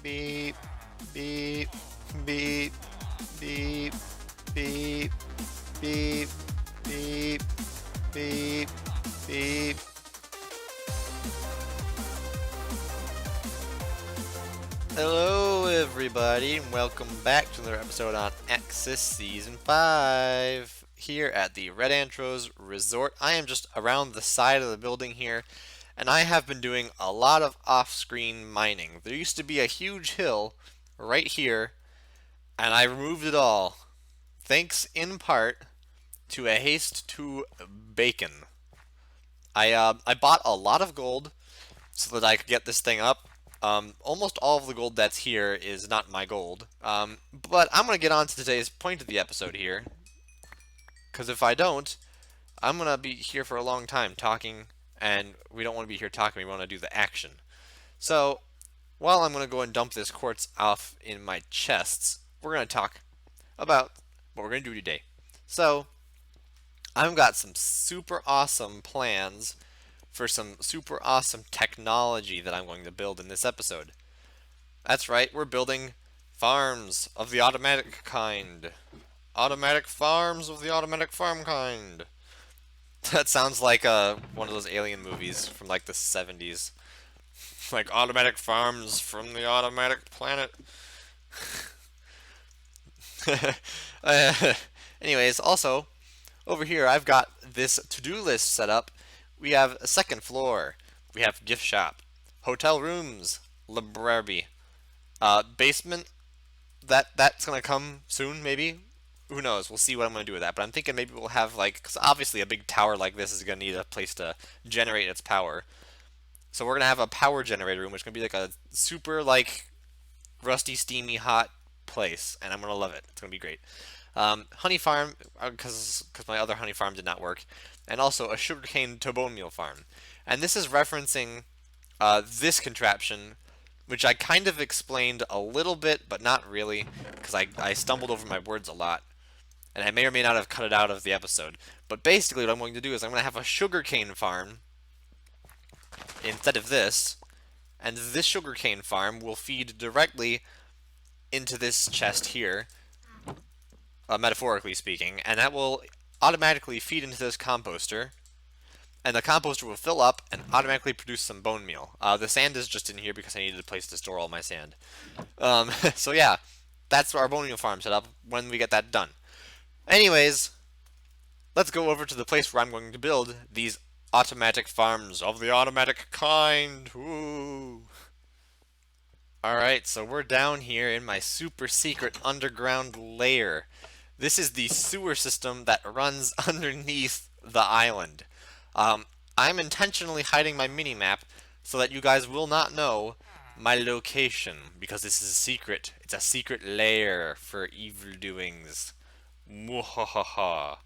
beep, beep, beep, beep, beep, beep, beep, beep, beep. Hello, everybody, and welcome back to another episode on Axis Season 5 here at the Red Antros Resort. I am just around the side of the building here, and I have been doing a lot of off-screen mining. There used to be a huge hill right here, and I removed it all, thanks in part to a haste to bacon. I bought a lot of gold so that I could get this thing up. Almost all of the gold that's here is not my gold. But I'm going to get on to today's point of the episode here, because if I don't, I'm going to be here for a long time talking, and we don't want to be here talking, we want to do the action. So, while I'm going to go and dump this quartz off in my chests, we're going to talk about what we're going to do today. So, I've got some super awesome plans for some super awesome technology that I'm going to build in this episode. That's right, we're building farms of the automatic kind. Automatic farms of the automatic farm kind. That sounds like one of those alien movies from like the 70s. Like automatic farms from the automatic planet. uh, Anyways, also, over here I've got this to-do list set up. We have a second floor. We have gift shop, hotel rooms, library, basement. That's gonna come soon, maybe. Who knows? We'll see what I'm gonna do with that. But I'm thinking maybe we'll have like, because obviously a big tower like this is gonna need a place to generate its power. So we're gonna have a power generator room, which is gonna be like a super like rusty, steamy, hot place, and I'm gonna love it. It's gonna be great. Honey farm, because my other honey farm did not work, and also a sugarcane to bone meal farm. And this is referencing this contraption, which I kind of explained a little bit, but not really, because I stumbled over my words a lot, and I may or may not have cut it out of the episode. But basically what I'm going to do is I'm going to have a sugarcane farm instead of this, and this sugarcane farm will feed directly into this chest here, metaphorically speaking, and that will automatically feed into this composter, and the composter will fill up and automatically produce some bone meal. The sand is just in here because I needed a place to store all my sand. So yeah, that's our bone meal farm set up when we get that done. Anyways, let's go over to the place where I'm going to build these automatic farms of the automatic kind. Woo! Alright, so we're down here in my super secret underground lair. This is the sewer system that runs underneath the island. I'm intentionally hiding my mini-map so that you guys will not know my location, because this is a secret. It's a secret lair for evil doings. Mwahaha.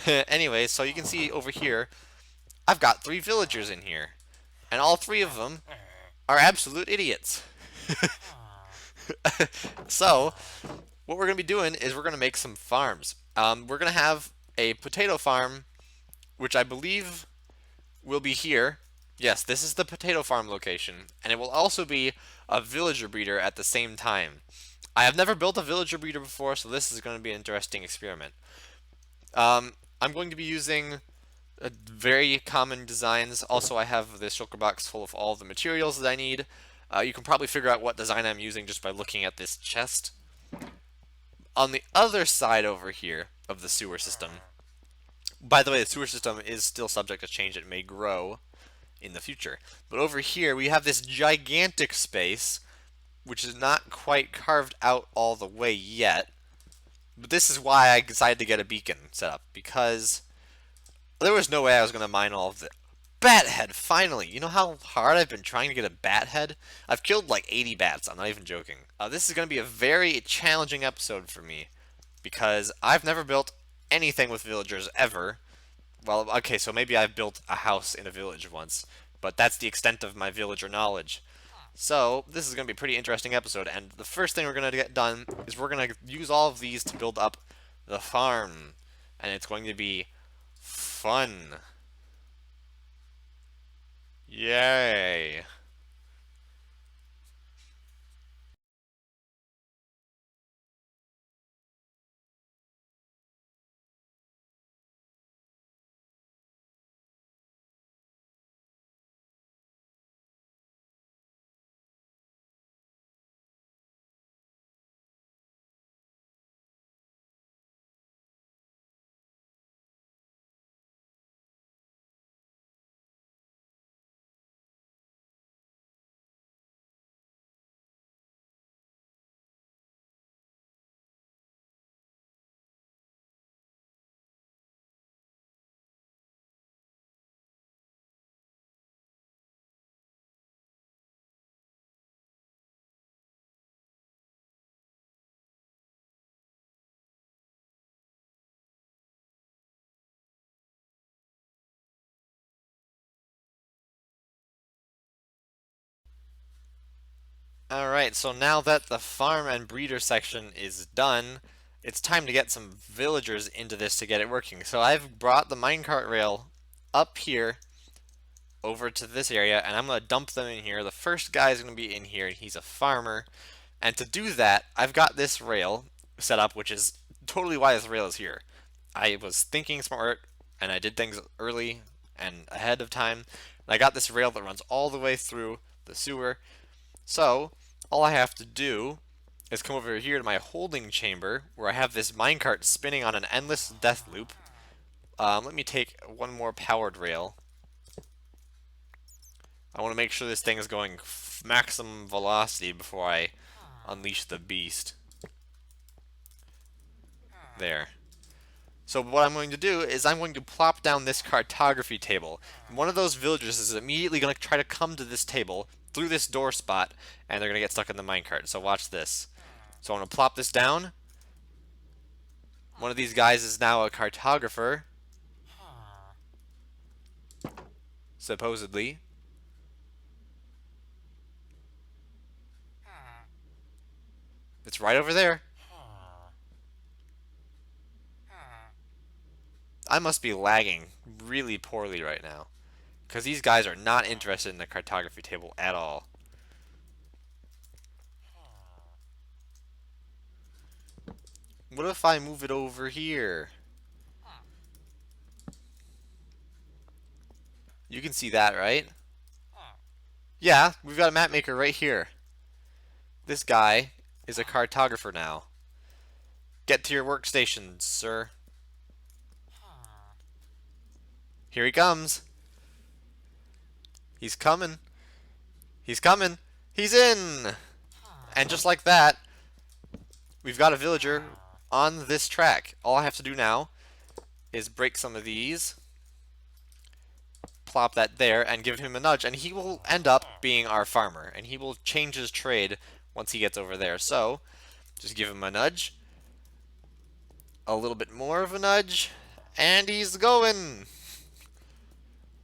Anyway, so you can see over here, I've got 3 villagers in here, and all 3 of them are absolute idiots. So, what we're going to be doing is we're going to make some farms. We're going to have a potato farm, which I believe will be here. Yes, this is the potato farm location, and it will also be a villager breeder at the same time. I have never built a villager breeder before, so this is going to be an interesting experiment. I'm going to be using very common designs. Also, I have this shulker box full of all the materials that I need. You can probably figure out what design I'm using just by looking at this chest. On the other side over here of the sewer system, by the way, the sewer system is still subject to change. It may grow in the future. But over here, we have this gigantic space, which is not quite carved out all the way yet. But this is why I decided to get a beacon set up, because there was no way I was going to mine all of the bat head, finally! You know how hard I've been trying to get a bat head? I've killed like 80 bats, I'm not even joking. This is going to be a very challenging episode for me, because I've never built anything with villagers ever. Well, okay, so maybe I've built a house in a village once, but that's the extent of my villager knowledge. So, this is going to be a pretty interesting episode, and the first thing we're going to get done is we're going to use all of these to build up the farm, and it's going to be fun. Yay! Alright, so now that the farm and breeder section is done, it's time to get some villagers into this to get it working. So I've brought the minecart rail up here over to this area, and I'm going to dump them in here. The first guy is going to be in here, and he's a farmer. And to do that, I've got this rail set up, which is totally why this rail is here. I was thinking smart, and I did things early and ahead of time. And I got this rail that runs all the way through the sewer. So, all I have to do is come over here to my holding chamber, where I have this minecart spinning on an endless death loop. Let me take one more powered rail. I want to make sure this thing is going maximum velocity before I unleash the beast. There. So what I'm going to do is I'm going to plop down this cartography table. One of those villagers is immediately going to try to come to this table through this door spot, and they're going to get stuck in the minecart. So watch this. So I'm going to plop this down. One of these guys is now a cartographer. Supposedly. It's right over there. I must be lagging really poorly right now, because these guys are not interested in the cartography table at all. What if I move it over here? You can see that, right? Yeah, we've got a map maker right here. This guy is a cartographer now. Get to your workstation, sir. Here he comes. He's coming. He's coming. He's in! And just like that, we've got a villager on this track. All I have to do now is break some of these, plop that there, and give him a nudge, and he will end up being our farmer, and he will change his trade once he gets over there. So, just give him a nudge, a little bit more of a nudge, and he's going!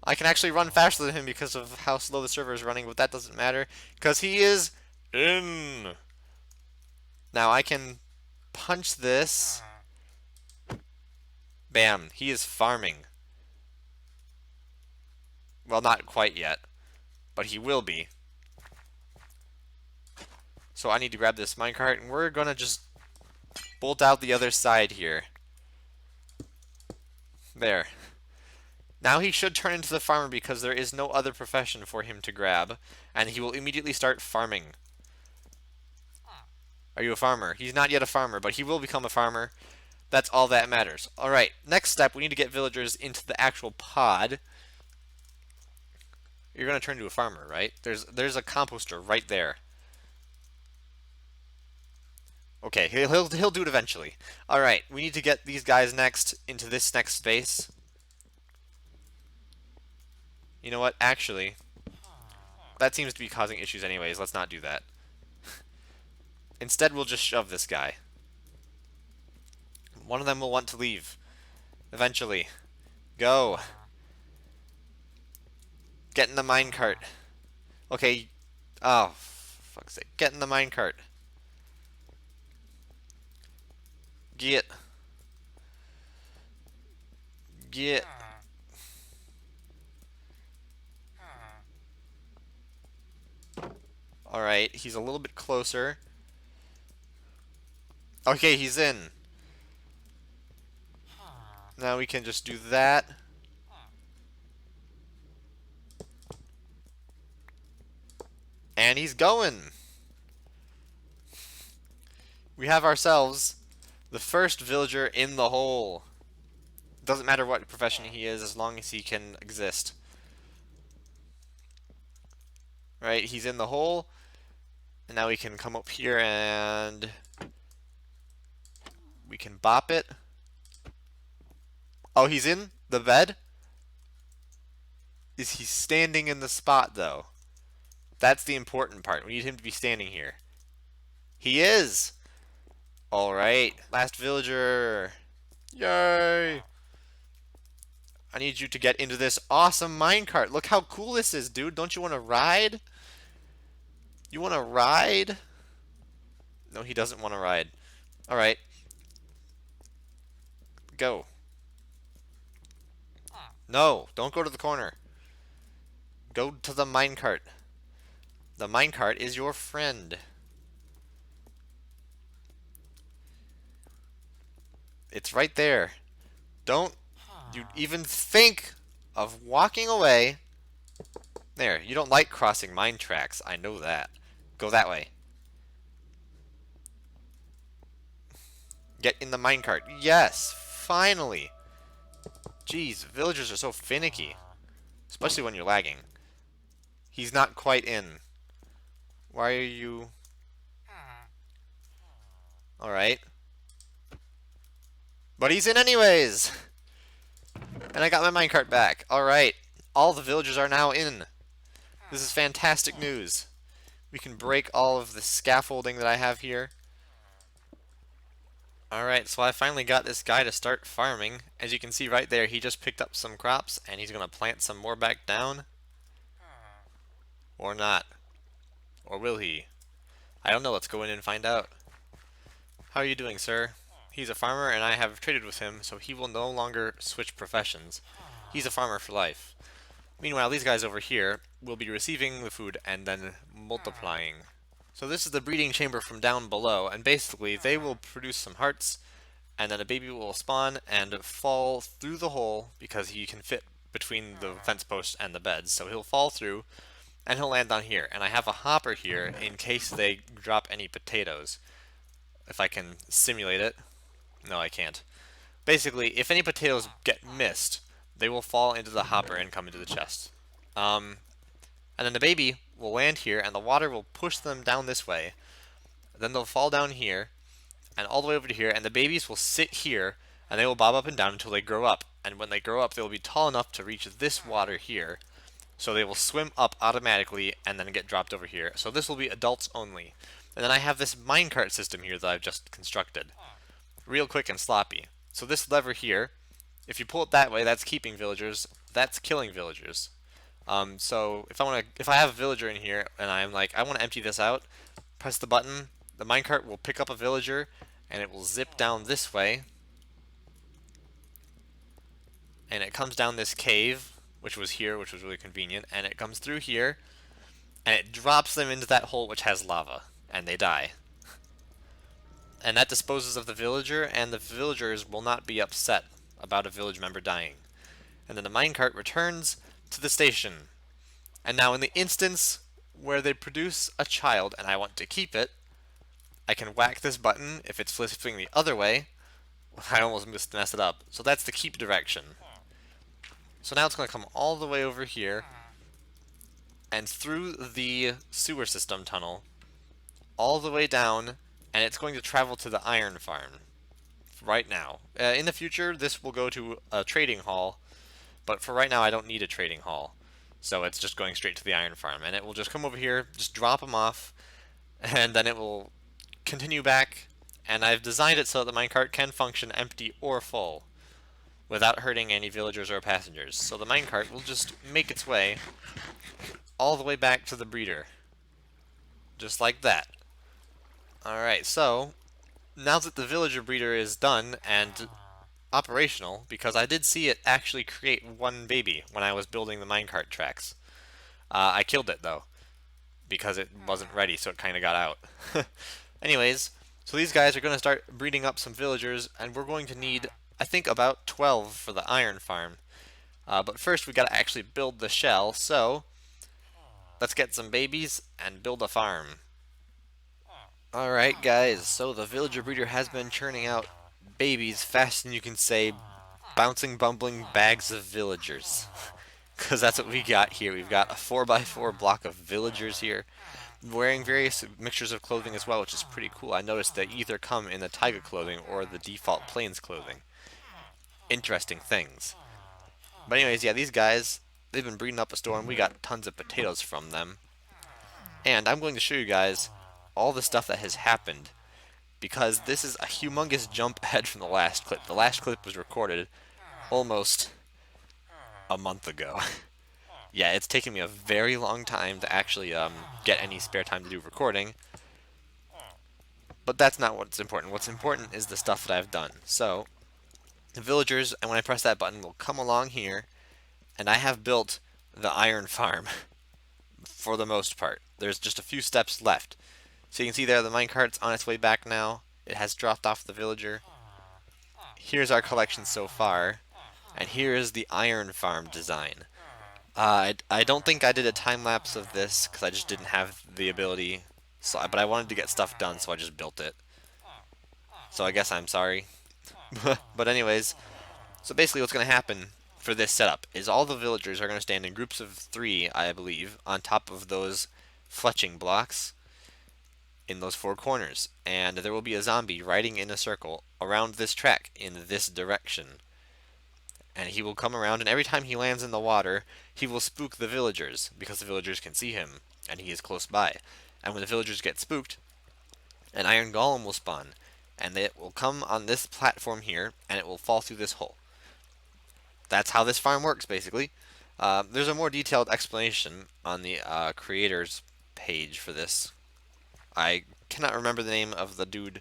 I can actually run faster than him because of how slow the server is running, but that doesn't matter, because he is in! Now I can punch this. Bam, he is farming. Well, not quite yet, but he will be. So I need to grab this minecart, and we're gonna just bolt out the other side here. There. Now he should turn into the farmer because there is no other profession for him to grab, and he will immediately start farming. Are you a farmer? He's not yet a farmer, but he will become a farmer. That's all that matters. Alright, next step, we need to get villagers into the actual pod. You're going to turn into a farmer, right? There's a composter right there. Okay, he'll do it eventually. Alright, we need to get these guys next into this next space. You know what? Actually, that seems to be causing issues anyways. Let's not do that. Instead, we'll just shove this guy. One of them will want to leave. Eventually. Go. Get in the minecart. Okay. Oh, fuck's sake. Get in the minecart. Get. Get. Alright, he's a little bit closer. Okay, he's in. Now we can just do that. And he's going. We have ourselves the first villager in the hole. Doesn't matter what profession he is as long as he can exist. Right, he's in the hole. And now we can come up here and we can bop it. Oh, he's in the bed? Is he standing in the spot, though? That's the important part. We need him to be standing here. He is! Alright, last villager. Yay! I need you to get into this awesome minecart. Look how cool this is, dude. Don't you want to ride? You want to ride? No, he doesn't want to ride. Alright, go. No, don't go to the corner. Go to the minecart. The minecart is your friend. It's right there. Don't you even think of walking away. There, you don't like crossing mine tracks. I know that. Go that way. Get in the minecart. Yes, finally. Jeez, villagers are so finicky. Especially when you're lagging. He's not quite in. Why are you... Alright. But he's in anyways! And I got my minecart back. Alright. All the villagers are now in. This is fantastic news. We can break all of the scaffolding that I have here. Alright, so I finally got this guy to start farming. As you can see right there, he just picked up some crops, and he's going to plant some more back down. Or not. Or will he? I don't know, let's go in and find out. How are you doing, sir? He's a farmer, and I have traded with him, so he will no longer switch professions. He's a farmer for life. Meanwhile, these guys over here will be receiving the food and then multiplying. So this is the breeding chamber from down below, and basically they will produce some hearts, and then a baby will spawn and fall through the hole because he can fit between the fence post and the beds. So he'll fall through, and he'll land on here. And I have a hopper here in case they drop any potatoes. If I can simulate it. No, I can't. Basically, if any potatoes get missed, they will fall into the hopper and come into the chest. And then the baby will land here, and the water will push them down this way. Then they'll fall down here, and all the way over to here, and the babies will sit here, and they will bob up and down until they grow up. And when they grow up, they will be tall enough to reach this water here. So they will swim up automatically, and then get dropped over here. So this will be adults only. And then I have this minecart system here that I've just constructed. Real quick and sloppy. So this lever here, if you pull it that way, that's keeping villagers. That's killing villagers. So if I have a villager in here and I'm like, I want to empty this out, press the button, the minecart will pick up a villager and it will zip down this way. And it comes down this cave, which was here, which was really convenient, and it comes through here and it drops them into that hole which has lava, and they die. And that disposes of the villager, and the villagers will not be upset about a village member dying. And then the minecart returns to the station. And now in the instance where they produce a child and I want to keep it, I can whack this button. If it's flipping the other way, I almost messed it up. So that's the keep direction. So now it's going to come all the way over here and through the sewer system tunnel all the way down, and it's going to travel to the iron farm right now. In the future, this will go to a trading hall, but for right now, I don't need a trading hall. So it's just going straight to the iron farm, and it will just come over here, just drop them off, and then it will continue back. And I've designed it so that the minecart can function empty or full without hurting any villagers or passengers. So the minecart will just make its way all the way back to the breeder. Just like that. Alright, so now that the villager breeder is done and operational, because I did see it actually create one baby when I was building the minecart tracks. I killed it though, because it wasn't ready, so it kind of got out. Anyways, so these guys are going to start breeding up some villagers, and we're going to need, I think, about 12 for the iron farm. But first we got to actually build the shell, so let's get some babies and build a farm. Alright guys, so the villager breeder has been churning out babies faster than you can say bouncing, bumbling bags of villagers. Because that's what we got here. We've got a 4x4 block of villagers here, wearing various mixtures of clothing as well, which is pretty cool. I noticed they either come in the taiga clothing or the default plains clothing. Interesting things. But anyways, yeah, these guys, they've been breeding up a storm. We got tons of potatoes from them. And I'm going to show you guys all the stuff that has happened, because this is a humongous jump ahead from the last clip. The last clip was recorded almost a month ago. Yeah, it's taken me a very long time to actually get any spare time to do recording, but that's not what's important. What's important is the stuff that I've done. So, the villagers, and when I press that button, will come along here, and I have built the iron farm for the most part. There's just a few steps left. So you can see there the minecart's on its way back now. It has dropped off the villager. Here's our collection so far, and here is the iron farm design. I don't think I did a time lapse of this because I just didn't have the ability. So, but I wanted to get stuff done, so I just built it. So I guess I'm sorry. But anyways, so basically what's going to happen for this setup is all the villagers are going to stand in groups of 3, I believe, on top of those fletching blocks in those 4 corners. And there will be a zombie riding in a circle around this track in this direction. And he will come around, and every time he lands in the water, he will spook the villagers, because the villagers can see him, and he is close by. And when the villagers get spooked, an iron golem will spawn, and it will come on this platform here, and it will fall through this hole. That's how this farm works, basically. There's a more detailed explanation on the creators page for this. I cannot remember the name of the dude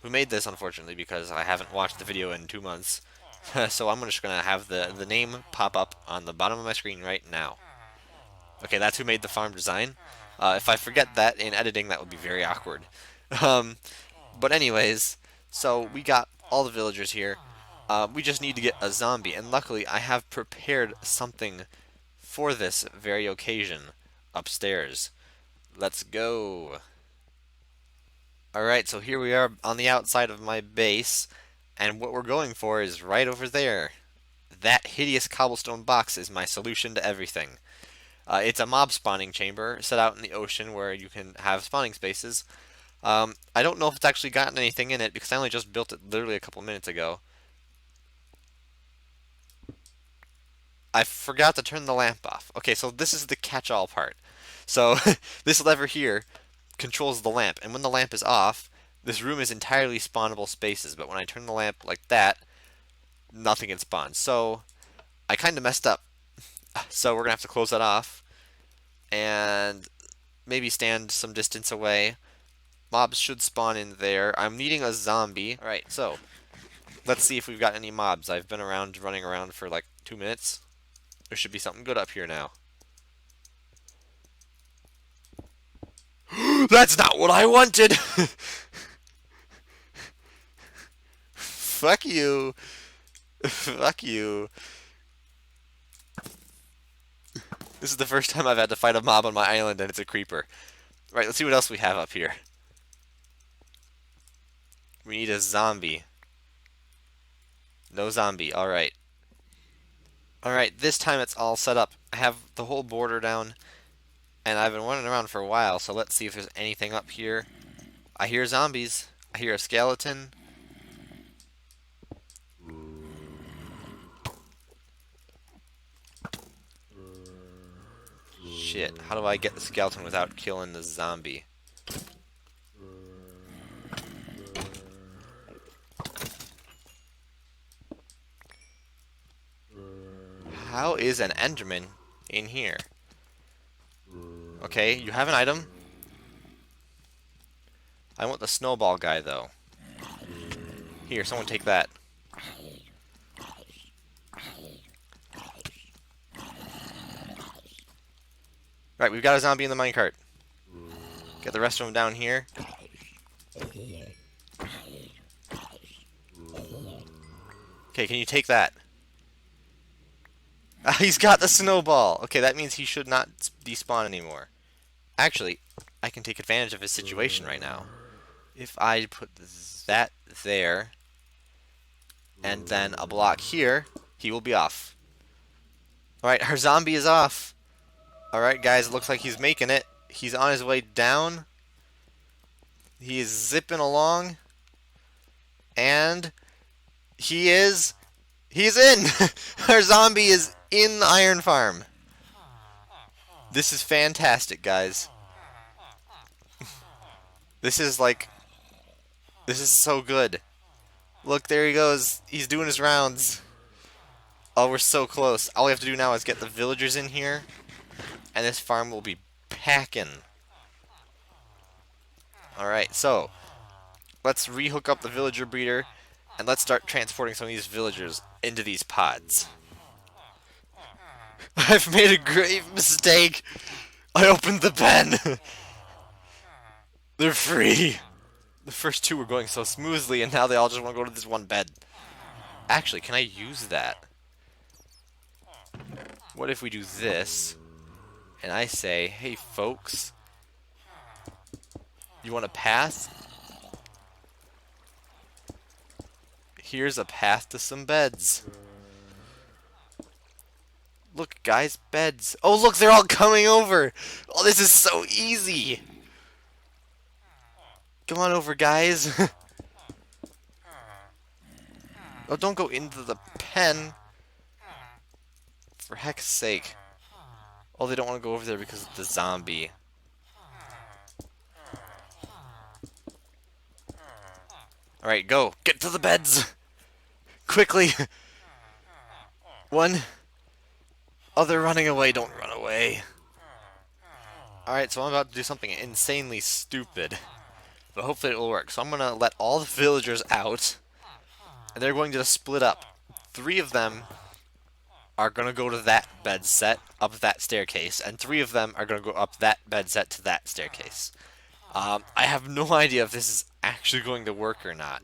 who made this, unfortunately, because I haven't watched the video in 2 months. So I'm just going to have the name pop up on the bottom of my screen right now. Okay, that's who made the farm design. If I forget that in editing, that would be very awkward. Um, but anyways, so we got all the villagers here. We just need to get a zombie, and luckily I have prepared something for this very occasion upstairs. Let's go. Alright, so here we are on the outside of my base, and what we're going for is right over there. That hideous cobblestone box is my solution to everything. It's a mob spawning chamber set out in the ocean where you can have spawning spaces. I don't know if it's actually gotten anything in it because I only just built it literally a couple minutes ago. I forgot to turn the lamp off. Okay, so this is the catch-all part. So this lever here controls the lamp, and when the lamp is off, this room is entirely spawnable spaces, but when I turn the lamp like that, nothing can spawn. So I kind of messed up. So we're going to have to close that off and maybe stand some distance away. Mobs should spawn in there. I'm needing a zombie. Alright, so let's see if we've got any mobs. I've been running around for like 2 minutes. There should be something good up here now. That's not what I wanted! Fuck you. Fuck you. This is the first time I've had to fight a mob on my island, and it's a creeper. Right, let's see what else we have up here. We need a zombie. No zombie, alright. Alright, this time it's all set up. I have the whole border down, and I've been running around for a while, so let's see if there's anything up here. I hear zombies. I hear a skeleton. Shit, how do I get the skeleton without killing the zombie? How is an Enderman in here? Okay, you have an item. I want the snowball guy, though. Here, someone take that. Right, we've got a zombie in the minecart. Get the rest of them down here. Okay, can you take that? He's got the snowball! Okay, that means he should not despawn anymore. Actually, I can take advantage of his situation right now. If I put that there, and then a block here, he will be off. Alright, our zombie is off. Alright, guys, it looks like he's making it. He's on his way down. He is zipping along. And he's in! Our zombie is in the iron farm. This is fantastic, guys. This is so good. Look, there he goes. He's doing his rounds. Oh, we're so close. All we have to do now is get the villagers in here. and this farm will be packing. Alright, so let's rehook up the villager breeder, and let's start transporting some of these villagers into these pods. I've made a grave mistake! I opened the pen! They're free! The first two were going so smoothly, and now they all just want to go to this one bed. Actually, can I use that? What if we do this, and I say, hey folks, you want a path? Here's a path to some beds. Look, guys, beds. Oh, look, they're all coming over. Oh, this is so easy. Come on over, guys. Oh, don't go into the pen. For heck's sake. Oh, they don't want to go over there because of the zombie. Alright, go. Get to the beds. Quickly. One. Oh, they're running away. Don't run away. Alright, so I'm about to do something insanely stupid. But hopefully it will work. So I'm going to let all the villagers out. And they're going to just split up. 3 of them are going to go to that bed set, up that staircase. And 3 of them are going to go up that bed set to that staircase. I have no idea if this is actually going to work or not.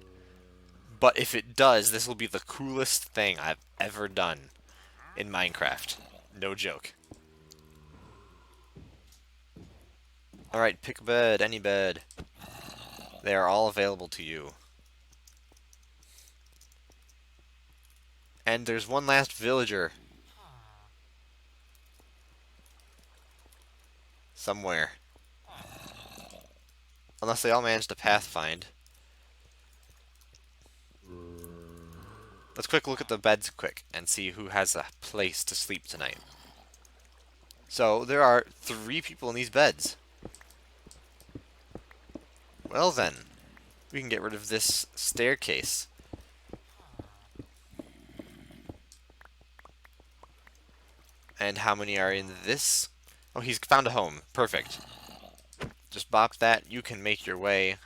But if it does, this will be the coolest thing I've ever done in Minecraft. No joke. Alright, pick a bed, any bed. They are all available to you. And there's one last villager. Somewhere. Unless they all managed to pathfind. Let's quick look at the beds quick and see who has a place to sleep tonight. So, there are 3 people in these beds. Well then, we can get rid of this staircase. And how many are in this? Oh, he's found a home. Perfect. Just bop that. You can make your way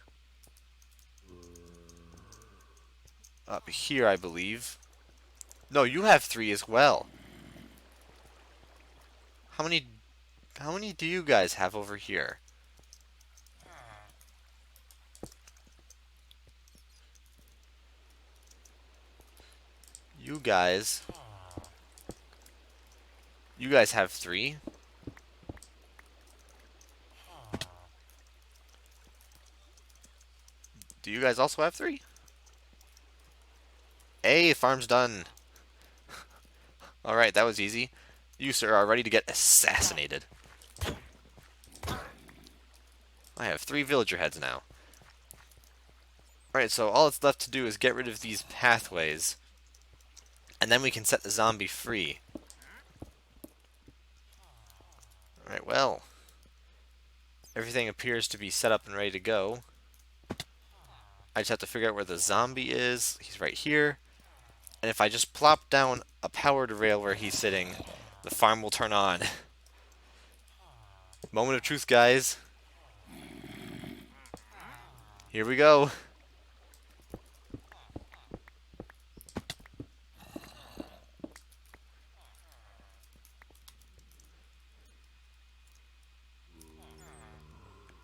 up here, I believe. No, you have 3 as well. How many do you guys have over here? You guys have 3. Do you guys also have 3? Hey, farm's done. Alright, that was easy. You, sir, are ready to get assassinated. I have 3 villager heads now. Alright, so all that's left to do is get rid of these pathways. And then we can set the zombie free. Alright, well. Everything appears to be set up and ready to go. I just have to figure out where the zombie is. He's right here. And if I just plop down a powered rail where he's sitting, the farm will turn on. Moment of truth, guys. Here we go.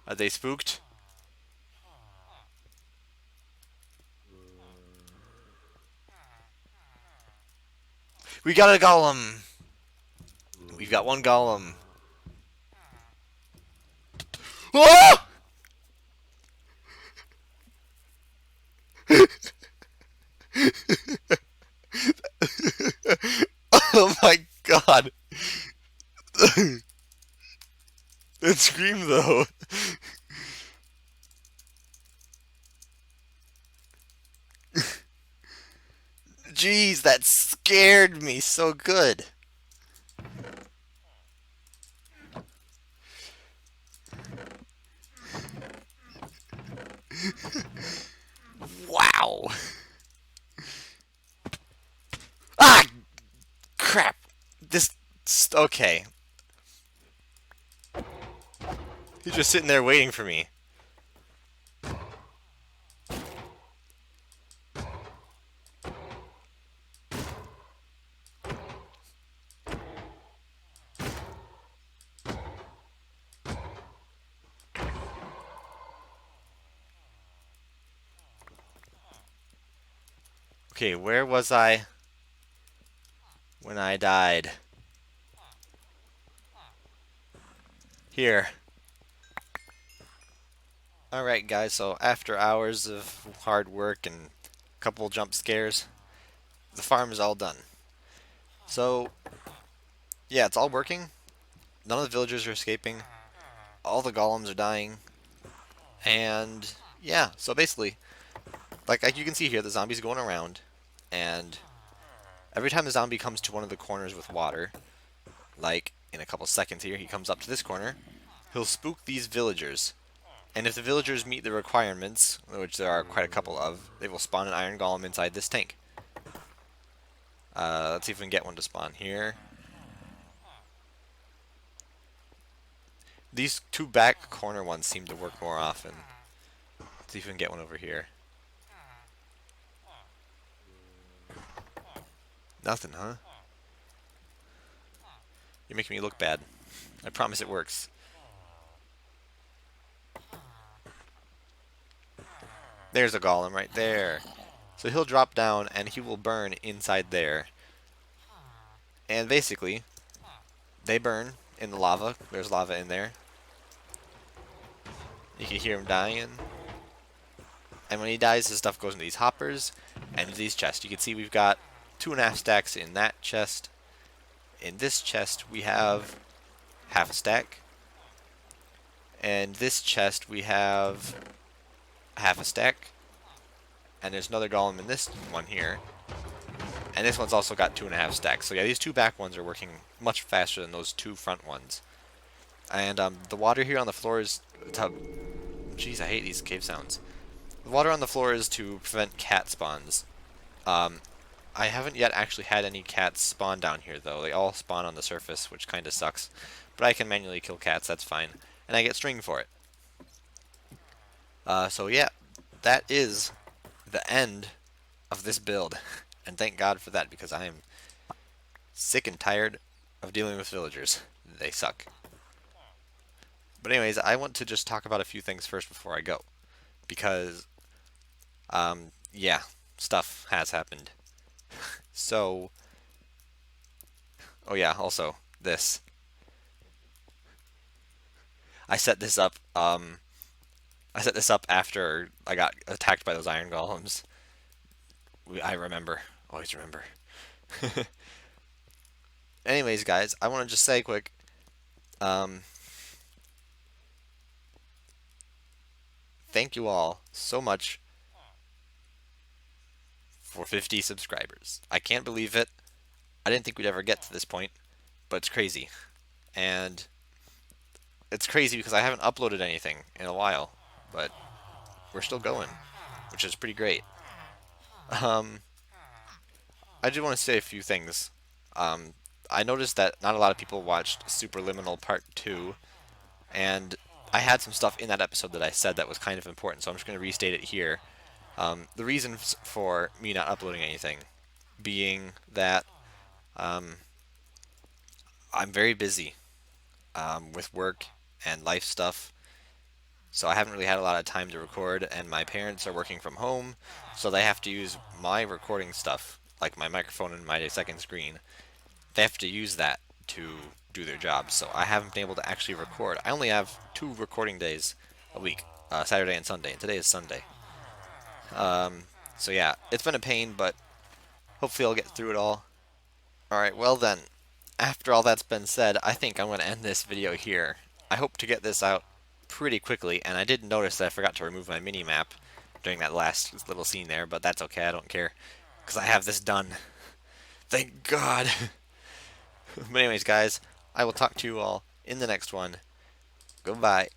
Are they spooked? We got a golem! We've got 1 golem. Oh! Oh my god! That scream though! Jeez, that scared me so good. Wow. Ah! Crap. Okay. He's just sitting there waiting for me. Okay, where was I when I died? Here. Alright guys, so after hours of hard work and a couple jump scares, the farm is all done. So, yeah, it's all working. None of the villagers are escaping. All the golems are dying. And, yeah, so basically, like you can see here, the zombie's going around. And every time the zombie comes to one of the corners with water, like in a couple seconds here, he comes up to this corner, he'll spook these villagers. And if the villagers meet the requirements, which there are quite a couple of, they will spawn an iron golem inside this tank. Let's see if we can get one to spawn here. These two back corner ones seem to work more often. Let's see if we can get one over here. Nothing, huh? You're making me look bad. I promise it works. There's a golem right there. So he'll drop down and he will burn inside there. And basically, they burn in the lava. There's lava in there. You can hear him dying. And when he dies, his stuff goes into these hoppers and into these chests. You can see we've got 2.5 stacks in that chest. In this chest, we have half a stack. And this chest, we have half a stack. And there's another golem in this one here. And this one's also got 2.5 stacks. So yeah, these two back ones are working much faster than those two front ones. And the water here on the floor is to... Jeez, I hate these cave sounds. The water on the floor is to prevent cat spawns. I haven't yet actually had any cats spawn down here, though. They all spawn on the surface, which kind of sucks. But I can manually kill cats, that's fine. And I get string for it. So yeah, that is the end of this build. And thank God for that, because I am sick and tired of dealing with villagers. They suck. But anyways, I want to just talk about a few things first before I go. Because, yeah, stuff has happened. So, oh yeah, also, this. I set this up, after I got attacked by those iron golems. I remember. Always remember. Anyways, guys, I want to just say quick, thank you all so much for 50 subscribers. I can't believe it. I didn't think we'd ever get to this point, but it's crazy. And it's crazy because I haven't uploaded anything in a while, but we're still going, which is pretty great. I do want to say a few things. I noticed that not a lot of people watched Superliminal Part 2, and I had some stuff in that episode that I said that was kind of important, so I'm just going to restate it here. The reasons for me not uploading anything being that I'm very busy with work and life stuff, so I haven't really had a lot of time to record, and my parents are working from home, so they have to use my recording stuff, like my microphone and my second screen. They have to use that to do their job, so I haven't been able to actually record. I only have 2 recording days a week, Saturday and Sunday, and today is Sunday. So yeah, it's been a pain, but hopefully I'll get through it all. Alright, well then, after all that's been said, I think I'm going to end this video here. I hope to get this out pretty quickly, and I did notice that I forgot to remove my mini-map during that last little scene there, but that's okay, I don't care, because I have this done. Thank God! But anyways, guys, I will talk to you all in the next one. Goodbye.